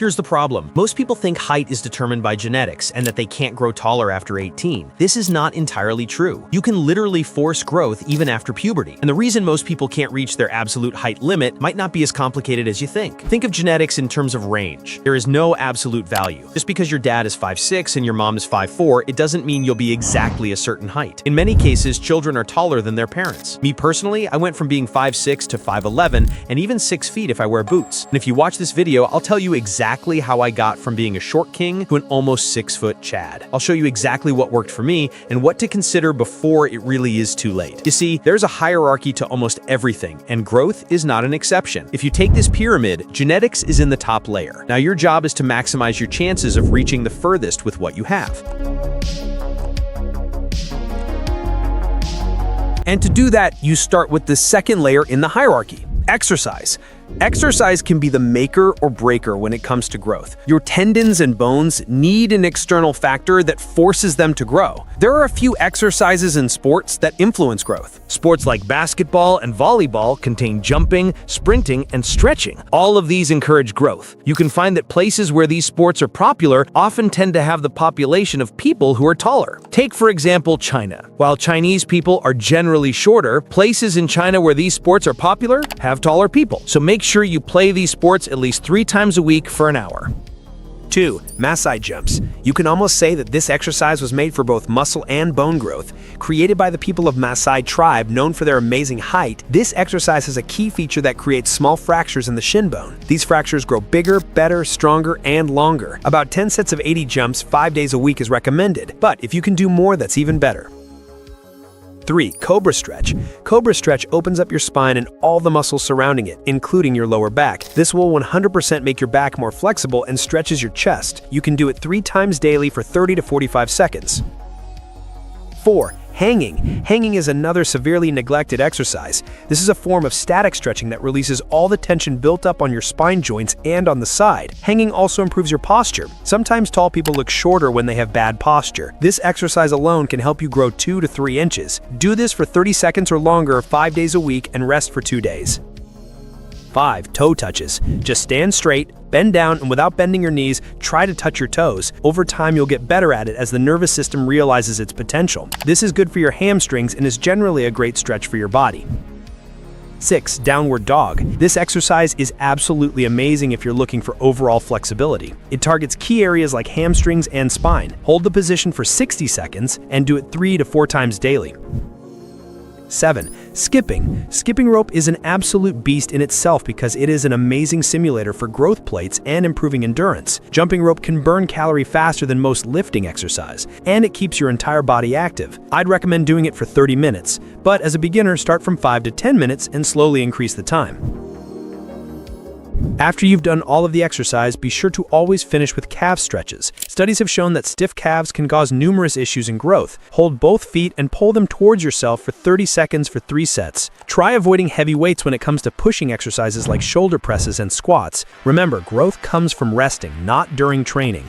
Here's the problem. Most people think height is determined by genetics and that they can't grow taller after 18. This is not entirely true. You can literally force growth even after puberty. And the reason most people can't reach their absolute height limit might not be as complicated as you think. Think of genetics in terms of range. There is no absolute value. Just because your dad is 5'6" and your mom is 5'4", it doesn't mean you'll be exactly a certain height. In many cases, children are taller than their parents. Me personally, I went from being 5'6" to 5'11", and even 6 feet if I wear boots. And if you watch this video, I'll tell you exactly how I got from being a short king to an almost 6-foot Chad. I'll show you exactly what worked for me and what to consider before it really is too late. You see, there's a hierarchy to almost everything, and growth is not an exception. If you take this pyramid, genetics is in the top layer. Now your job is to maximize your chances of reaching the furthest with what you have. And to do that, you start with the second layer in the hierarchy: exercise. Exercise can be the maker or breaker when it comes to growth. Your tendons and bones need an external factor that forces them to grow. There are a few exercises in sports that influence growth. Sports like basketball and volleyball contain jumping, sprinting, and stretching. All of these encourage growth. You can find that places where these sports are popular often tend to have the population of people who are taller. Take, for example, China. While Chinese people are generally shorter, places in China where these sports are popular have taller people. So make sure you play these sports at least 3 times a week for an hour. 2. Massai jumps. You can almost say that this exercise was made for both muscle and bone growth. Created by the people of Massai tribe, known for their amazing height, this exercise has a key feature that creates small fractures in the shin bone. These fractures grow bigger, better, stronger, and longer. About 10 sets of 80 jumps 5 days a week is recommended, but if you can do more, that's even better. 3. Cobra stretch. Cobra stretch opens up your spine and all the muscles surrounding it, including your lower back. This will 100% make your back more flexible and stretches your chest. You can do it 3 times daily for 30 to 45 seconds. 4. Hanging. Hanging is another severely neglected exercise. This is a form of static stretching that releases all the tension built up on your spine joints and on the side. Hanging also improves your posture. Sometimes tall people look shorter when they have bad posture. This exercise alone can help you grow 2 to 3 inches. Do this for 30 seconds or longer 5 days a week and rest for 2 days. 5. Toe touches. Just stand straight, bend down, and without bending your knees, try to touch your toes. Over time, you'll get better at it as the nervous system realizes its potential. This is good for your hamstrings and is generally a great stretch for your body. 6. Downward dog. This exercise is absolutely amazing if you're looking for overall flexibility. It targets key areas like hamstrings and spine. Hold the position for 60 seconds and do it 3 to 4 times daily. 7. Skipping. Skipping rope is an absolute beast in itself because it is an amazing simulator for growth plates and improving endurance. Jumping rope can burn calories faster than most lifting exercise, and it keeps your entire body active. I'd recommend doing it for 30 minutes, but as a beginner, start from 5 to 10 minutes and slowly increase the time. After you've done all of the exercise, be sure to always finish with calf stretches. Studies have shown that stiff calves can cause numerous issues in growth. Hold both feet and pull them towards yourself for 30 seconds for 3 sets. Try avoiding heavy weights when it comes to pushing exercises like shoulder presses and squats. Remember, growth comes from resting, not during training.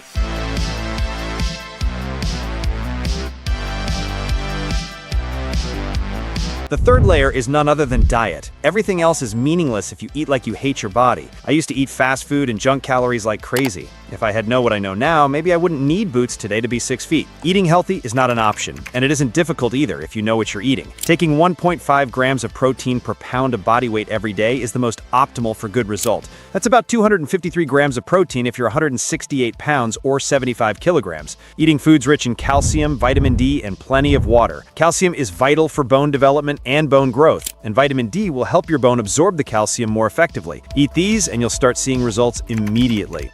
The third layer is none other than diet. Everything else is meaningless if you eat like you hate your body. I used to eat fast food and junk calories like crazy. If I had known what I know now, maybe I wouldn't need boots today to be 6 feet. Eating healthy is not an option, and it isn't difficult either if you know what you're eating. Taking 1.5 grams of protein per pound of body weight every day is the most optimal for good result. That's about 253 grams of protein if you're 168 pounds or 75 kilograms. Eating foods rich in calcium, vitamin D, and plenty of water. Calcium is vital for bone development and bone growth, and vitamin D will help your bone absorb the calcium more effectively. Eat these and you'll start seeing results immediately.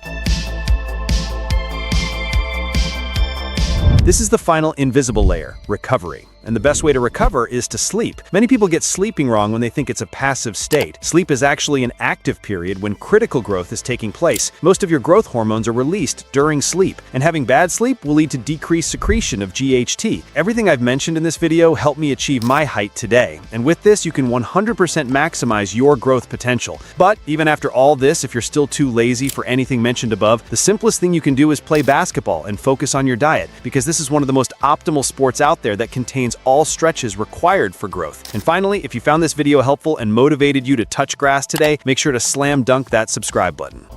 This is the final invisible layer, recovery. And the best way to recover is to sleep. Many people get sleeping wrong when they think it's a passive state. Sleep is actually an active period when critical growth is taking place. Most of your growth hormones are released during sleep, and having bad sleep will lead to decreased secretion of GHT. Everything I've mentioned in this video helped me achieve my height today, and with this you can 100% maximize your growth potential. But even after all this, if you're still too lazy for anything mentioned above, the simplest thing you can do is play basketball and focus on your diet, because this is one of the most optimal sports out there that contains all stretches required for growth. And finally, if you found this video helpful and motivated you to touch grass today, make sure to slam dunk that subscribe button.